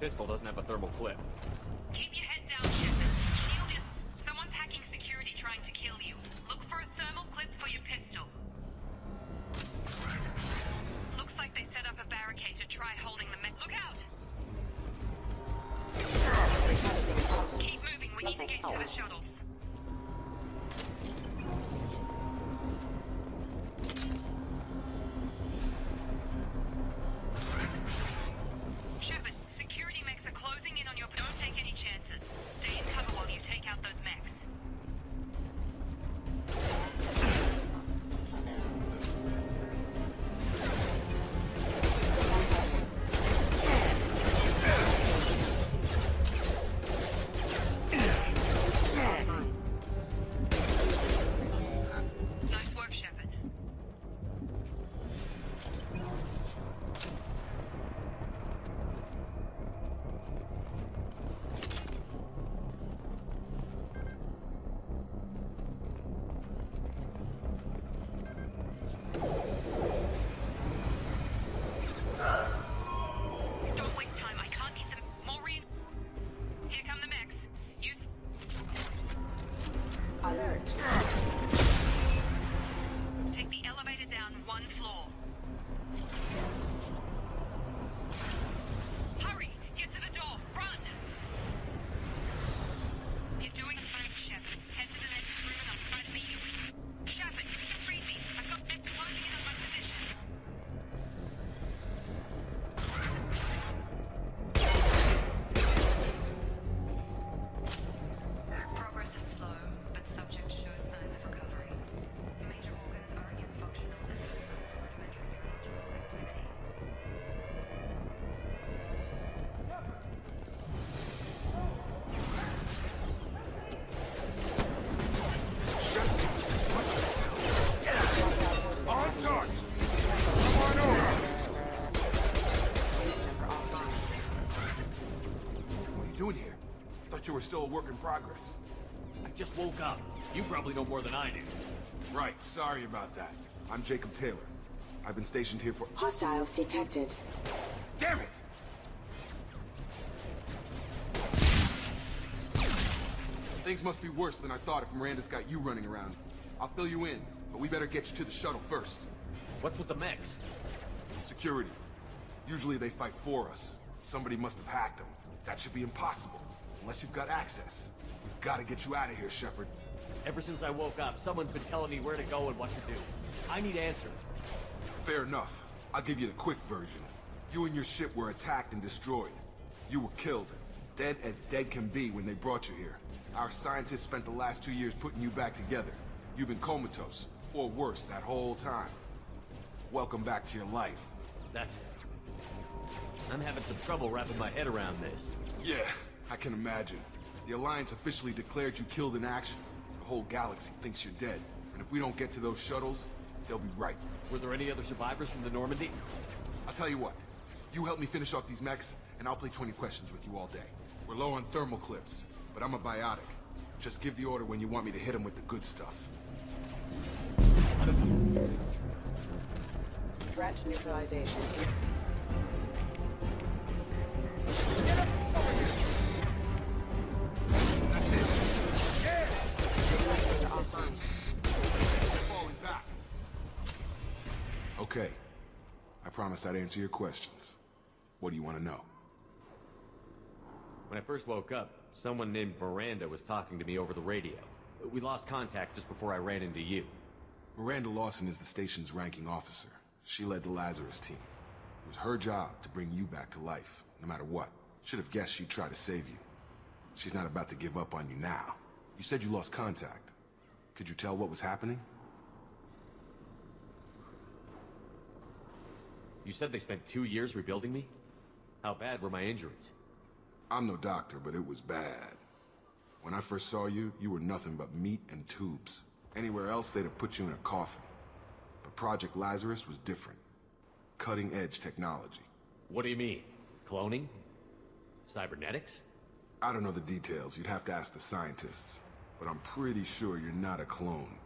pistol doesn't have a thermal clip. Keep your head down, Shepard. Shield your... Someone's hacking security trying to kill you. Look for a thermal clip for your pistol. Looks like they set up a barricade to try holding the mech. Look out! Keep moving, we need to get you to the shuttles. Shepard, security mechs are closing in on your... Don't take any chances. Stay in cover while you take out those mechs. Nice work, Shepard. Don't waste time. I can't get them. Maureen. Here come the mechs. Use... Alert. Take the elevator down one floor. Hurry! Get to the door! Run! You're doing fine, Shepard. Head to the next room and I'll try to meet you. Shepard, read me. I've got them closing in on my position. Progress is slow, but subject shows signs of recovery. Major organs are again functional and rudimentary neurological activity. On target! Come on over! What are you doing here? Thought you were still a work in progress. I just woke up. You probably know more than I do. Right, sorry about that. I'm Jacob Taylor. I've been stationed here for... Hostiles detected. Damn it! Things must be worse than I thought if Miranda's got you running around. I'll fill you in, but we better get you to the shuttle first. What's with the mechs? Security. Usually they fight for us. Somebody must have hacked them. That should be impossible, unless you've got access. We've got to get you out of here, Shepard. Ever since I woke up, someone's been telling me where to go and what to do. I need answers. Fair enough. I'll give you the quick version. You and your ship were attacked and destroyed. You were killed. Dead as dead can be when they brought you here. Our scientists spent the last 2 years putting you back together. You've been comatose, or worse, that whole time. Welcome back to your life. That's it. I'm having some trouble wrapping my head around this. Yeah, I can imagine. The Alliance officially declared you killed in action. The whole galaxy thinks you're dead. And if we don't get to those shuttles, they'll be right. Were there any other survivors from the Normandy? I'll tell you what. You help me finish off these mechs, and I'll play 20 questions with you all day. We're low on thermal clips, but I'm a biotic. Just give the order when you want me to hit them with the good stuff. Threat neutralization. That's it. Yeah! Falling back. Okay. I promised I'd answer your questions. What do you want to know? When I first woke up, someone named Miranda was talking to me over the radio. We lost contact just before I ran into you. Miranda Lawson is the station's ranking officer. She led the Lazarus team. It was her job to bring you back to life, no matter what. Should have guessed she'd try to save you. She's not about to give up on you now. You said you lost contact. Could you tell what was happening? You said they spent 2 years rebuilding me? How bad were my injuries? I'm no doctor, but it was bad. When I first saw you, you were nothing but meat and tubes. Anywhere else, they'd have put you in a coffin. But Project Lazarus was different. Cutting-edge technology. What do you mean? Cloning? Cybernetics? I don't know the details. You'd have to ask the scientists. But I'm pretty sure you're not a clone.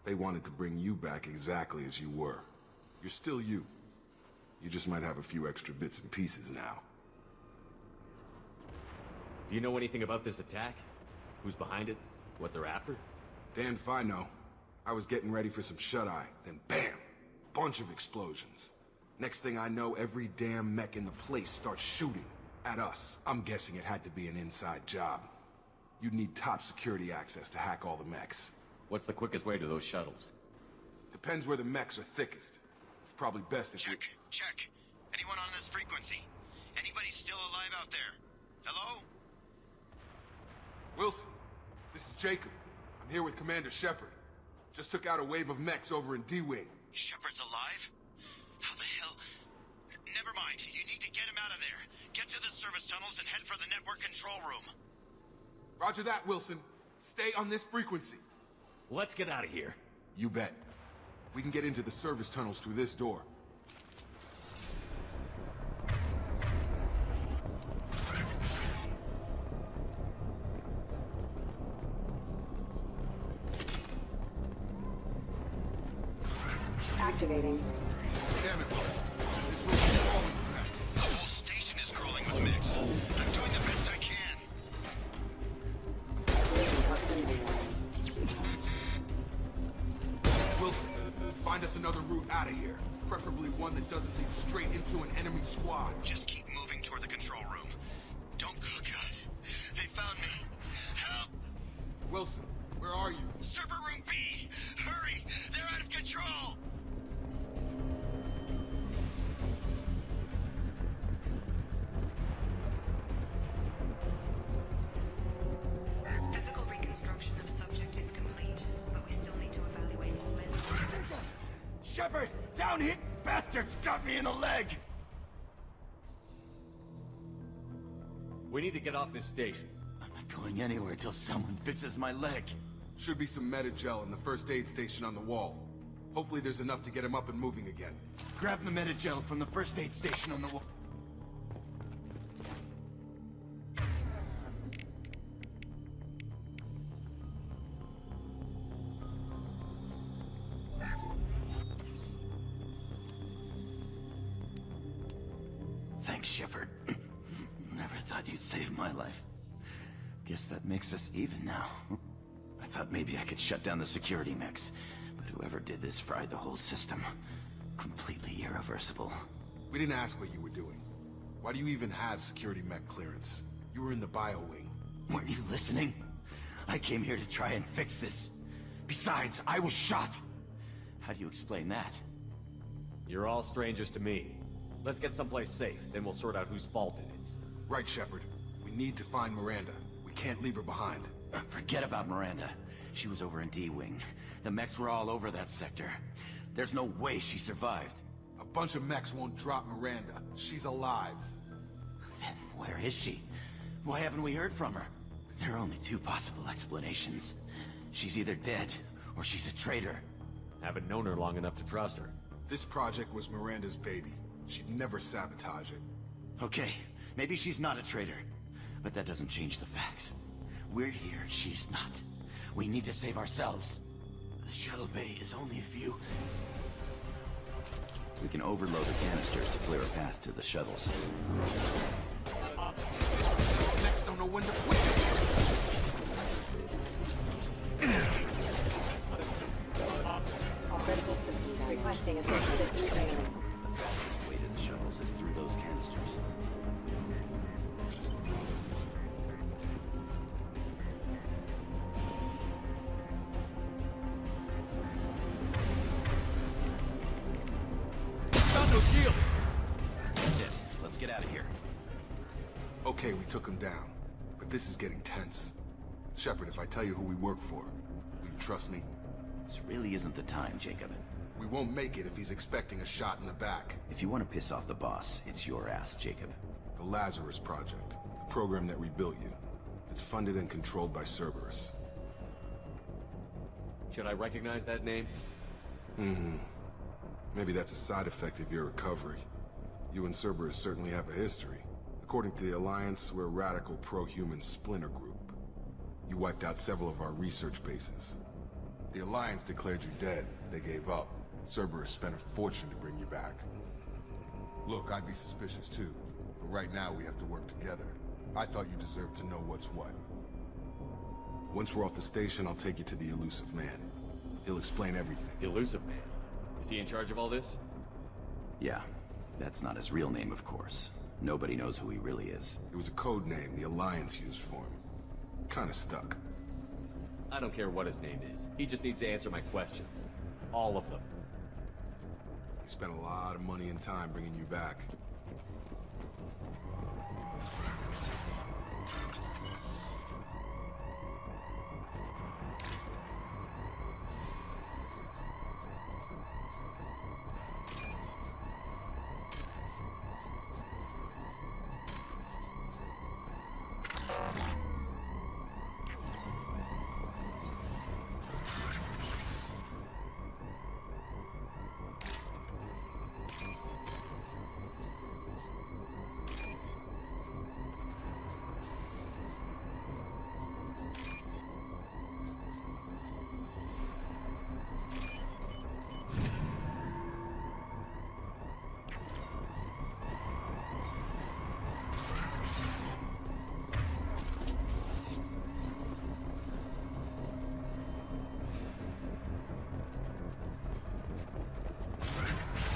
They wanted to bring you back exactly as you were. You're still you. You just might have a few extra bits and pieces now. Do you know anything about this attack? Who's behind it? What they're after? Damned if I know. I was getting ready for some shut-eye, then bam! Bunch of explosions. Next thing I know, every damn mech in the place starts shooting at us. I'm guessing it had to be an inside job. You'd need top security access to hack all the mechs. What's the quickest way to those shuttles? Depends where the mechs are thickest. It's probably best if Check. Anyone on this frequency? Anybody still alive out there? Hello? Wilson, this is Jacob. I'm here with Commander Shepard. Just took out a wave of mechs over in D-Wing. Shepard's alive? How the hell? Never mind. You need to get him out of there. Get to the service tunnels and head for the network control room. Roger that, Wilson. Stay on this frequency. Let's get out of here. You bet. We can get into the service tunnels through this door. Activating. Damn it, Wilson. This room is crawling with mechs. The whole station is crawling with mix. I'm doing the best I can. Leaving proximity. Wilson, find us another route out of here. Preferably one that doesn't lead straight into an enemy squad. Just keep moving toward the control room. Don't... Oh, God. They found me. Help! Wilson, where are you? Server room B! Hurry! They're out of control! Physical reconstruction of subject is complete, but we still need to evaluate all mental. Shepard! Down hit! Bastards got me in the leg! We need to get off this station. I'm not going anywhere till someone fixes my leg. Should be some Metagel in the first aid station on the wall. Hopefully there's enough to get him up and moving again. Grab the Metagel from the first aid station on the wall. Thanks, Shepard. Never thought you'd save my life. Guess that makes us even now. I thought maybe I could shut down the security mechs, but whoever did this fried the whole system. Completely irreversible. We didn't ask what you were doing. Why do you even have security mech clearance? You were in the bio wing. Weren't you listening? I came here to try and fix this. Besides, I was shot. How do you explain that? You're all strangers to me. Let's get someplace safe, then we'll sort out whose fault it is. Right, Shepard. We need to find Miranda. We can't leave her behind. Forget about Miranda. She was over in D-Wing. The mechs were all over that sector. There's no way she survived. A bunch of mechs won't drop Miranda. She's alive. Then where is she? Why haven't we heard from her? There are only two possible explanations. She's either dead, or she's a traitor. Haven't known her long enough to trust her. This project was Miranda's baby. She'd never sabotage it. Okay, maybe she's not a traitor. But that doesn't change the facts. We're here, she's not. We need to save ourselves. The shuttle bay is only a few... We can overload the canisters to clear a path to the shuttles. Mechs don't know when to quit. All critical systems requesting assistance training. The fastest way to the shuttles is through those canisters. Got no shield! That's it. Let's get out of here. Okay, we took him down. But this is getting tense. Shepard, if I tell you who we work for, will you trust me? This really isn't the time, Jacob. We won't make it if he's expecting a shot in the back. If you want to piss off the boss, it's your ass, Jacob. The Lazarus Project. The program that rebuilt you. It's funded and controlled by Cerberus. Should I recognize that name? Maybe that's a side effect of your recovery. You and Cerberus certainly have a history. According to the Alliance, we're a radical pro-human splinter group. You wiped out several of our research bases. The Alliance declared you dead. They gave up. Cerberus spent a fortune to bring you back. Look, I'd be suspicious too. But right now we have to work together. I thought you deserved to know what's what. Once we're off the station, I'll take you to the elusive man. He'll explain everything. The elusive man. Is he in charge of all this? Yeah, that's not his real name, of course. Nobody knows who he really is. It was a code name the Alliance used for him. Kinda stuck. I don't care what his name is. He just needs to answer my questions. All of them. He spent a lot of money and time bringing you back.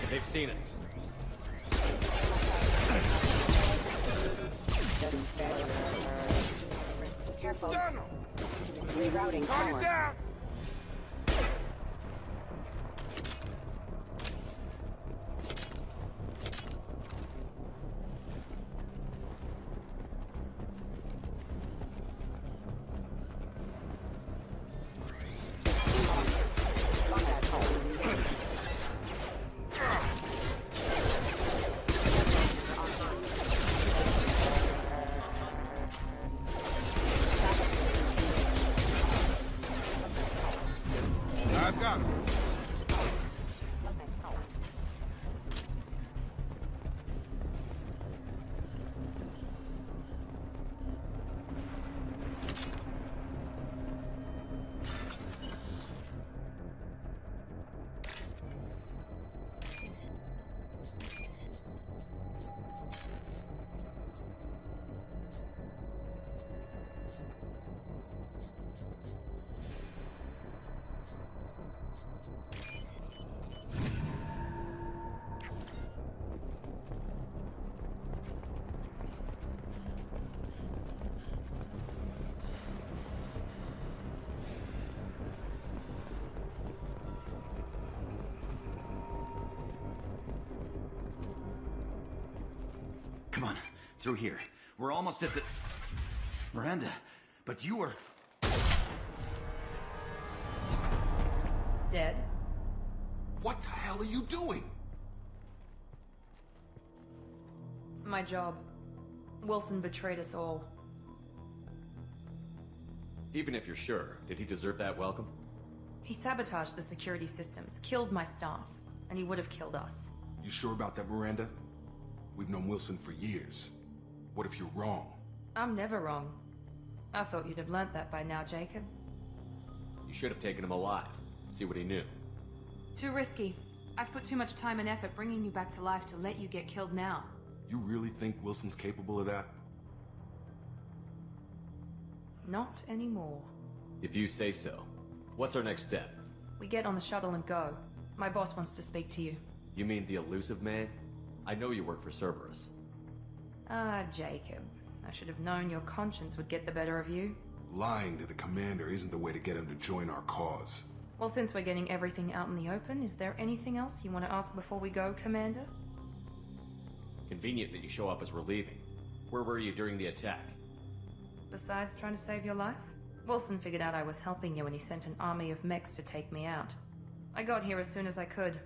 They've seen us. Careful. Stun him! Rerouting Target power. down! I've got him. Come on, through here. We're almost at the... Miranda, but you were... Dead? What the hell are you doing? My job. Wilson betrayed us all. Even if you're sure, did he deserve that welcome? He sabotaged the security systems, killed my staff, and he would have killed us. You sure about that, Miranda? We've known Wilson for years. What if you're wrong? I'm never wrong. I thought you'd have learnt that by now, Jacob. You should have taken him alive. See what he knew. Too risky. I've put too much time and effort bringing you back to life to let you get killed now. You really think Wilson's capable of that? Not anymore. If you say so. What's our next step? We get on the shuttle and go. My boss wants to speak to you. You mean the elusive man? I know you work for Cerberus. Ah, Jacob. I should have known your conscience would get the better of you. Lying to the commander isn't the way to get him to join our cause. Well, since we're getting everything out in the open, is there anything else you want to ask before we go, Commander? Convenient that you show up as we're leaving. Where were you during the attack? Besides trying to save your life? Wilson figured out I was helping you when he sent an army of mechs to take me out. I got here as soon as I could.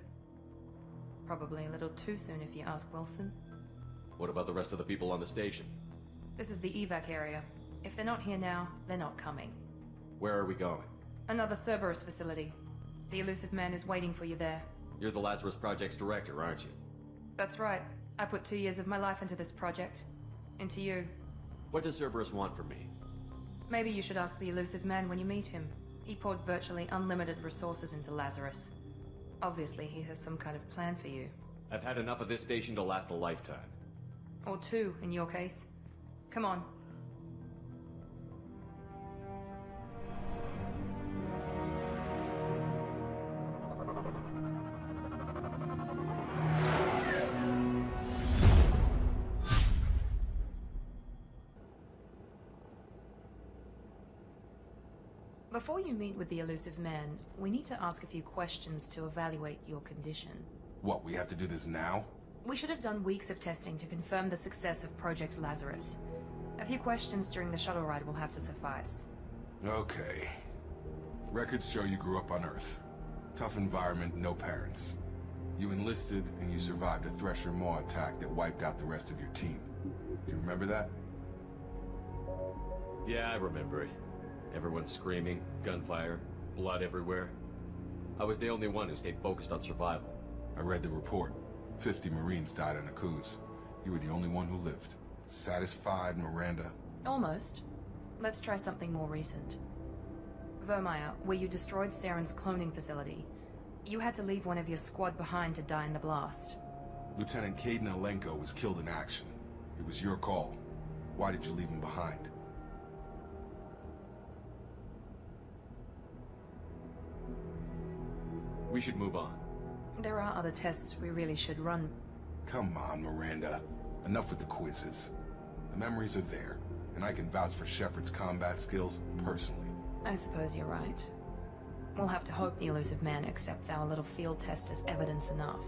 Probably a little too soon if you ask Wilson. What about the rest of the people on the station? This is the evac area. If they're not here now, they're not coming. Where are we going? Another Cerberus facility. The elusive man is waiting for you there. You're the Lazarus Project's director, aren't you? That's right. I put 2 years of my life into this project. Into you. What does Cerberus want from me? Maybe you should ask the elusive man when you meet him. He poured virtually unlimited resources into Lazarus. Obviously, he has some kind of plan for you. I've had enough of this station to last a lifetime. Or 2, in your case. Come on, Before you meet with the elusive man, we need to ask a few questions to evaluate your condition. What, we have to do this now? We should have done weeks of testing to confirm the success of Project Lazarus. A few questions during the shuttle ride will have to suffice. Okay. Records show you grew up on Earth. Tough environment, no parents. You enlisted, and you survived a Thresher Maw attack that wiped out the rest of your team. Do you remember that? Yeah, I remember it. Everyone screaming, gunfire, blood everywhere. I was the only one who stayed focused on survival. I read the report. 50 Marines died on a cruise. You were the only one who lived. Satisfied, Miranda? Almost. Let's try something more recent. Vermeer, where you destroyed Saren's cloning facility. You had to leave one of your squad behind to die in the blast. Lieutenant Caden Alenko was killed in action. It was your call. Why did you leave him behind? We should move on. There are other tests we really should run. Come on, Miranda. Enough with the quizzes. The memories are there, and I can vouch for Shepard's combat skills personally. I suppose you're right. We'll have to hope the elusive man accepts our little field test as evidence enough.